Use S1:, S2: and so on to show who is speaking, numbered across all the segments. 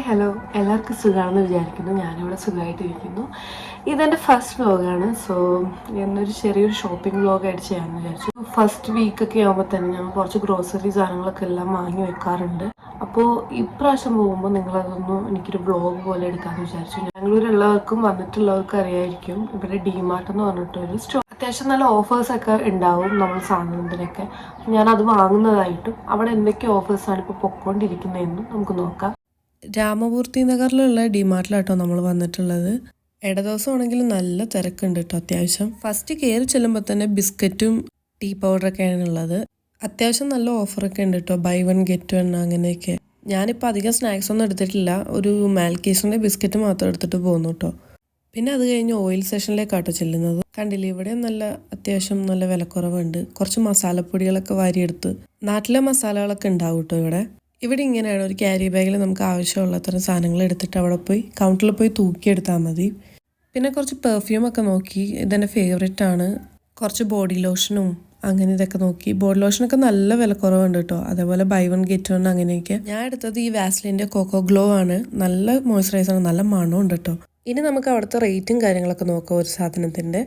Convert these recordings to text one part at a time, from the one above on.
S1: Hello എല്ലാവർക്കും സുഖമാണെന്ന് വിചാരിക്കുന്നു. ഞാനിവിടെ സുഖമായിട്ടിരിക്കുന്നു. ഇതെൻ്റെ ഫസ്റ്റ് വ്ലോഗാണ്. സോ എന്നൊരു ചെറിയൊരു ഷോപ്പിംഗ് വ്ലോഗായിട്ട് ചെയ്യാമെന്ന് വിചാരിച്ചു. ഫസ്റ്റ് വീക്കൊക്കെ ആകുമ്പോൾ തന്നെ ഞങ്ങൾ കുറച്ച് ഗ്രോസറി സാധനങ്ങളൊക്കെ എല്ലാം വാങ്ങി വെക്കാറുണ്ട്. അപ്പോൾ ഇപ്രാവശ്യം പോകുമ്പോൾ നിങ്ങളതൊന്നും എനിക്കൊരു വ്ലോഗ് പോലെ എടുക്കാമെന്ന് വിചാരിച്ചു. ബാംഗ്ലൂരുള്ളവർക്കും വന്നിട്ടുള്ളവർക്കും അറിയായിരിക്കും, ഇവിടെ ഡിമാർട്ട് എന്ന് പറഞ്ഞിട്ടൊരു സ്റ്റോർ അത്യാവശ്യം നല്ല ഓഫേഴ്സൊക്കെ ഉണ്ടാവും നമ്മൾ സാധനത്തിനൊക്കെ. ഞാനത് വാങ്ങുന്നതായിട്ടും അവിടെ എന്തൊക്കെ ഓഫേഴ്സാണ് ഇപ്പോൾ പൊയ്ക്കൊണ്ടിരിക്കുന്നതെന്നും നമുക്ക് നോക്കാം. രാമമൂർത്തി നഗറിലുള്ള ഡിമാർട്ടിലാട്ടോ നമ്മൾ വന്നിട്ടുള്ളത്. ഇടദിവസമാണെങ്കിൽ നല്ല തിരക്കുണ്ട് കേട്ടോ. അത്യാവശ്യം ഫസ്റ്റ് കയറി ചെല്ലുമ്പോൾ തന്നെ ബിസ്ക്കറ്റും ടീ പൗഡറൊക്കെയാണ് ഉള്ളത്. അത്യാവശ്യം നല്ല ഓഫറൊക്കെ ഉണ്ട് കേട്ടോ, ബൈ വൺ ഗെറ്റ് വൺ അങ്ങനെയൊക്കെ. ഞാനിപ്പോൾ അധികം സ്നാക്സ് ഒന്നും എടുത്തിട്ടില്ല, ഒരു മാൽക്കീസിൻ്റെ ബിസ്ക്കറ്റ് മാത്രം എടുത്തിട്ട് പോകുന്നു കേട്ടോ. പിന്നെ അത് കഴിഞ്ഞ് ഓയിൽ സെഷനിലേക്കാട്ടോ ചെല്ലുന്നത്. കണ്ടില്ലേ, ഇവിടെ നല്ല അത്യാവശ്യം നല്ല വിലക്കുറവുണ്ട്. കുറച്ച് മസാലപ്പൊടികളൊക്കെ വാരിയെടുത്ത്, നാട്ടിലെ മസാലകളൊക്കെ ഉണ്ടാവും കേട്ടോ ഇവിടെ. ഇവിടെ ഇങ്ങനെയാണ്, ഒരു ക്യാരി ബാഗിൽ നമുക്ക് ആവശ്യമുള്ള അത്തരം സാധനങ്ങൾ എടുത്തിട്ട് അവിടെ പോയി കൗണ്ടറിൽ പോയി തൂക്കിയെടുത്താൽ മതി. പിന്നെ കുറച്ച് പെർഫ്യൂമൊക്കെ നോക്കി, ഇതെൻ്റെ ഫേവറേറ്റ് ആണ്. കുറച്ച് ബോഡി ലോഷനും അങ്ങനെ ഇതൊക്കെ നോക്കി. ബോഡി ലോഷനൊക്കെ നല്ല വിലക്കുറവുണ്ട് കേട്ടോ. അതേപോലെ ബൈ വൺ ഗെറ്റ് വൺ അങ്ങനെയൊക്കെ. ഞാൻ എടുത്തത് ഈ വാസ്ലിൻ്റെ കോക്കോ ഗ്ലോ ആണ്. നല്ല മോയ്സ്ചറൈസറാണ്, നല്ല മണമുണ്ട് കേട്ടോ. ഇനി നമുക്ക് അവിടുത്തെ റേറ്റും കാര്യങ്ങളൊക്കെ നോക്കാം ഒരു സാധനത്തിൻ്റെ.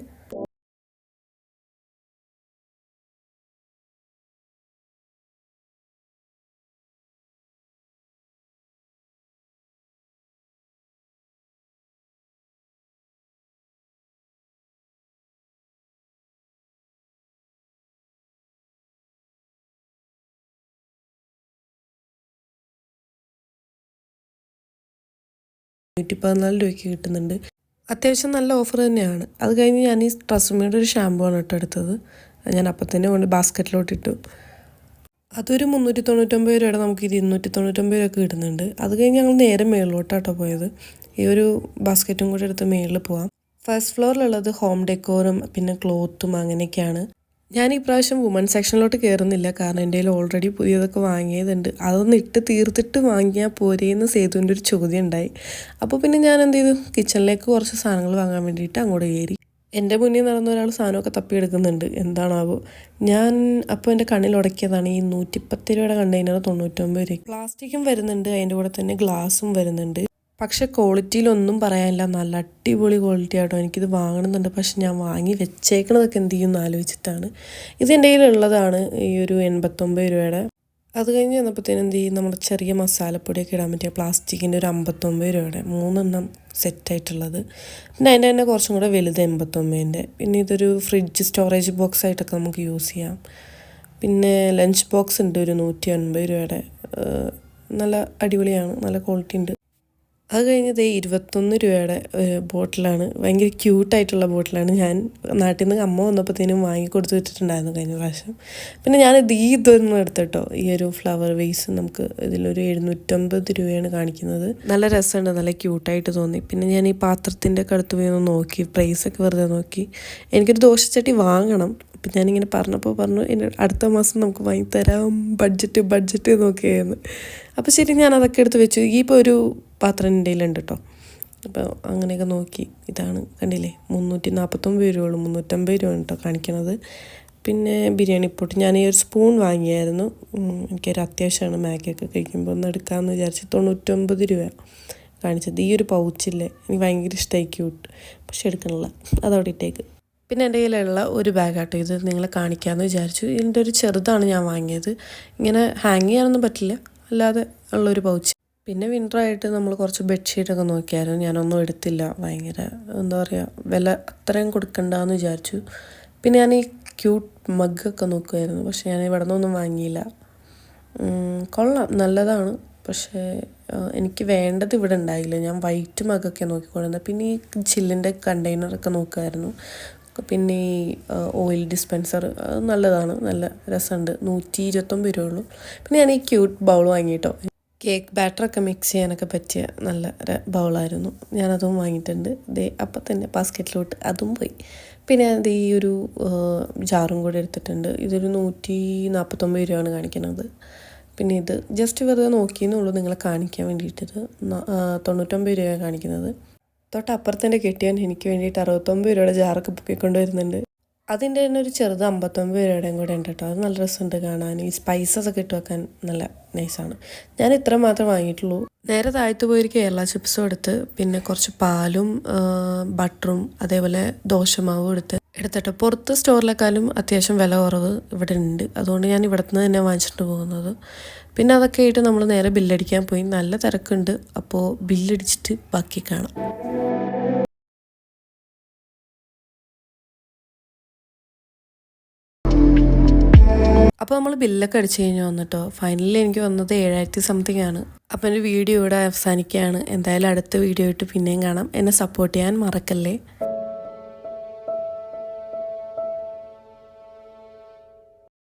S1: ₹114 കിട്ടുന്നുണ്ട്. അത്യാവശ്യം നല്ല ഓഫർ തന്നെയാണ്. അത് കഴിഞ്ഞ് ഞാൻ ഈ ട്രസ്മയുടെ ഒരു ഷാമ്പു ആണ് കേട്ടോ എടുത്തത്. ഞാൻ അപ്പം തന്നെ കൊണ്ട് ബാസ്ക്കറ്റിലോട്ടിട്ടു. അതൊരു ₹399 നമുക്ക് ഇത് ₹299 കിട്ടുന്നുണ്ട്. അത് കഴിഞ്ഞ് ഞങ്ങൾ നേരെ മേളിലോട്ടാട്ടോ പോയത്. ഈ ഒരു ബാസ്ക്കറ്റും കൂടെ എടുത്ത് മേളിൽ പോവാം. ഫസ്റ്റ് ഫ്ലോറിലുള്ളത് ഹോം ഡെക്കോറും പിന്നെ ക്ലോത്തും അങ്ങനെയൊക്കെയാണ്. ഞാൻ ഈ പ്രാവശ്യം വുമൺ സെക്ഷനിലോട്ട് കയറുന്നില്ല, കാരണം എൻ്റെ കയ്യിൽ ഓൾറെഡി പുതിയതൊക്കെ വാങ്ങിയതുണ്ട്. അതൊന്ന് ഇട്ട് തീർത്തിട്ട് വാങ്ങിയാൽ പോരേന്ന് സേതുവിൻ്റെ ഒരു ചോദ്യം ഉണ്ടായി. അപ്പോൾ പിന്നെ ഞാൻ എന്ത് ചെയ്തു, കിച്ചണിലേക്ക് കുറച്ച് സാധനങ്ങൾ വാങ്ങാൻ വേണ്ടിയിട്ട് അങ്ങോട്ട് കയറി. എൻ്റെ മുന്നിൽ നടന്ന ഒരാൾ സാധനമൊക്കെ തപ്പിയെടുക്കുന്നുണ്ട്, എന്താണാവോ. ഞാൻ അപ്പോൾ എൻ്റെ കണ്ണിൽ ഉടക്കിയതാണ് ഈ ₹110 കണ്ടെയ്നർ ₹99. പ്ലാസ്റ്റിക്കും വരുന്നുണ്ട്, അതിൻ്റെ കൂടെ തന്നെ ഗ്ലാസും വരുന്നുണ്ട്. പക്ഷെ ക്വാളിറ്റിയിലൊന്നും പറയാനില്ല, നല്ല അടിപൊളി ക്വാളിറ്റി ആട്ടോ. എനിക്കിത് വാങ്ങണമെന്നുണ്ട്, പക്ഷെ ഞാൻ വാങ്ങി വെച്ചേക്കണതൊക്കെ എന്ത് ചെയ്യുമെന്ന് ആലോചിച്ചിട്ടാണ്. ഇത് എൻ്റെ കയ്യിലുള്ളതാണ്, ഈ ഒരു ₹89. അത് കഴിഞ്ഞ് വന്നപ്പോഴത്തേനും എന്ത് ചെയ്യും, നമ്മുടെ ചെറിയ മസാലപ്പൊടിയൊക്കെ ഇടാൻ പറ്റിയ പ്ലാസ്റ്റിക്കിൻ്റെ ഒരു ₹59, 3 സെറ്റായിട്ടുള്ളത്. പിന്നെ അതിൻ്റെ തന്നെ കുറച്ചും കൂടെ വലുത് 89. പിന്നെ ഇതൊരു ഫ്രിഡ്ജ് സ്റ്റോറേജ് ബോക്സ് ആയിട്ടൊക്കെ നമുക്ക് യൂസ് ചെയ്യാം. പിന്നെ ലഞ്ച് ബോക്സ് ഉണ്ട് ഒരു ₹150. നല്ല അടിപൊളിയാണ്, നല്ല ക്വാളിറ്റി ഉണ്ട്. അത് കഴിഞ്ഞത് ₹21 ബോട്ടിലാണ്, ഭയങ്കര ക്യൂട്ടായിട്ടുള്ള ബോട്ടിലാണ്. ഞാൻ നാട്ടിൽ നിന്ന് അമ്മ വന്നപ്പോഴത്തേനും വാങ്ങിക്കൊടുത്ത് വിട്ടിട്ടുണ്ടായിരുന്നു കഴിഞ്ഞ പ്രാവശ്യം. പിന്നെ ഞാനിത് ഇതൊന്നും എടുത്തിട്ടോ, ഈ ഒരു ഫ്ലവർ വേസ് നമുക്ക് ഇതിലൊരു ₹750 കാണിക്കുന്നത്. നല്ല രസമുണ്ട്, നല്ല ക്യൂട്ടായിട്ട് തോന്നി. പിന്നെ ഞാൻ ഈ പാത്രത്തിൻ്റെ ഒക്കെ അടുത്ത് പോയി ഒന്ന് നോക്കി, പ്രൈസൊക്കെ വെറുതെ നോക്കി. എനിക്കൊരു ദോശച്ചട്ടി വാങ്ങണം. അപ്പം ഞാനിങ്ങനെ പറഞ്ഞപ്പോൾ പറഞ്ഞു, അടുത്ത മാസം നമുക്ക് വാങ്ങിത്തരാം, ബഡ്ജറ്റ് നോക്കിയായിരുന്നു. അപ്പോൾ ശരി, ഞാൻ അതൊക്കെ എടുത്ത് വെച്ചു. ഈ ഇപ്പോൾ ഒരു പാത്രം എൻ്റെ കയ്യിലുണ്ട് കേട്ടോ. അപ്പോൾ അങ്ങനെയൊക്കെ നോക്കി. ഇതാണ് കണ്ടില്ലേ, ₹349, ₹350 കേട്ടോ കാണിക്കണത്. പിന്നെ ബിരിയാണി പോട്ട്, ഞാൻ ഈ ഒരു സ്പൂൺ വാങ്ങിയായിരുന്നു. എനിക്കൊരു അത്യാവശ്യമാണ് മാഗിയൊക്കെ കഴിക്കുമ്പോൾ ഒന്ന് എടുക്കാമെന്ന് വിചാരിച്ച്. ₹99 കാണിച്ചത്. ഈ ഒരു പൗച്ചില്ലേ, എനിക്ക് ഭയങ്കര ഇഷ്ടമായി, ക്യൂട്ട്. പക്ഷെ എടുക്കണില്ല, അതവിടെ ഇട്ടേക്ക്. പിന്നെ എൻ്റെ കയ്യിലുള്ള ഒരു ബാഗാട്ടോ ഇത്, നിങ്ങളെ കാണിക്കാമെന്ന് വിചാരിച്ചു. ഇതിൻ്റെ ഒരു ചെറുതാണ് ഞാൻ വാങ്ങിയത്. ഇങ്ങനെ ഹാങ് ചെയ്യാനൊന്നും പറ്റില്ല, അല്ലാതെ ഉള്ളൊരു പൗച്ച്. പിന്നെ വിൻ്ററായിട്ട് നമ്മൾ കുറച്ച് ബെഡ്ഷീറ്റൊക്കെ നോക്കിയായിരുന്നു. ഞാനൊന്നും എടുത്തില്ല, ഭയങ്കര എന്താ പറയുക, വില അത്രയും കൊടുക്കണ്ടെന്ന് വിചാരിച്ചു. പിന്നെ ഞാൻ ഈ ക്യൂട്ട് മഗ്ഗൊക്കെ നോക്കുമായിരുന്നു, പക്ഷേ ഞാൻ ഇവിടെ നിന്നൊന്നും വാങ്ങിയില്ല. കൊള്ളാം, നല്ലതാണ്. പക്ഷേ എനിക്ക് വേണ്ടത് ഇവിടെ ഉണ്ടായില്ല. ഞാൻ വൈറ്റ് മഗ്ഗൊക്കെ നോക്കിക്കൊണ്ടിരുന്നത്. പിന്നെ ഈ ചില്ലിൻ്റെ കണ്ടെയ്നറൊക്കെ നോക്കുമായിരുന്നു. പിന്നെ ഈ ഓയിൽ ഡിസ്പെൻസർ, അത് നല്ലതാണ്, നല്ല രസമുണ്ട്. ₹129 പിന്നെ ഞാൻ ഈ ക്യൂട്ട് ബൗൾ വാങ്ങിയിട്ടോ. കേക്ക് ബാറ്ററൊക്കെ മിക്സ് ചെയ്യാനൊക്കെ പറ്റിയ നല്ല ബൗളായിരുന്നു. ഞാനതും വാങ്ങിയിട്ടുണ്ട്. അപ്പം തന്നെ ബാസ്ക്കറ്റിലോട്ട് അതും പോയി. പിന്നെ അത് ഈ ഒരു ജാറും കൂടെ എടുത്തിട്ടുണ്ട്. ഇതൊരു ₹149 കാണിക്കുന്നത്. പിന്നെ ഇത് ജസ്റ്റ് വെറുതെ നോക്കിയെന്നുള്ളൂ, നിങ്ങളെ കാണിക്കാൻ വേണ്ടിയിട്ടത്. ₹99 കാണിക്കുന്നത്. തൊട്ടപ്പുറത്തിൻ്റെ കെട്ടിയാൻ എനിക്ക് വേണ്ടിയിട്ട് ₹69 ജാറൊക്കെ പൊക്കിക്കൊണ്ട് വരുന്നുണ്ട്. അതിൻ്റെ തന്നെ ഒരു ചെറുത് ₹59 കൂടെ ഉണ്ട് കേട്ടോ. അത് നല്ല രസമുണ്ട് കാണാൻ. ഈ സ്പൈസസ് ഒക്കെ ഇട്ട് വെക്കാൻ നല്ല നൈസാണ്. ഞാൻ ഇത്ര മാത്രമേ വാങ്ങിയിട്ടുള്ളൂ. നേരെ താഴത്ത് പോയൊരു കേരള ചിപ്സും എടുത്ത് പിന്നെ കുറച്ച് പാലും ബട്ടറും അതേപോലെ ദോശമാവും എടുത്തിട്ട് പുറത്ത് സ്റ്റോറിലേക്കാളും അത്യാവശ്യം വില കുറവ് ഇവിടെ ഉണ്ട്. അതുകൊണ്ട് ഞാൻ ഇവിടെ നിന്ന് തന്നെ വാങ്ങിച്ചിട്ട് പോകുന്നത്. പിന്നെ അതൊക്കെ ആയിട്ട് നമ്മൾ നേരെ ബില്ലടിക്കാൻ പോയി. നല്ല തിരക്കുണ്ട്. അപ്പോൾ ബില്ലടിച്ചിട്ട് ബാക്കി കാണാം. അപ്പോൾ നമ്മൾ ബില്ലൊക്കെ അടിച്ചു കഴിഞ്ഞ് വന്നിട്ടോ. ഫൈനലി എനിക്ക് വന്നത് 7000 സംതിങ് ആണ്. അപ്പോൾ എൻ്റെ വീഡിയോ ഇവിടെ അവസാനിക്കുകയാണ്. എന്തായാലും അടുത്ത വീഡിയോ ആയിട്ട് പിന്നെയും കാണാം. എന്നെ സപ്പോർട്ട് ചെയ്യാൻ മറക്കല്ലേ.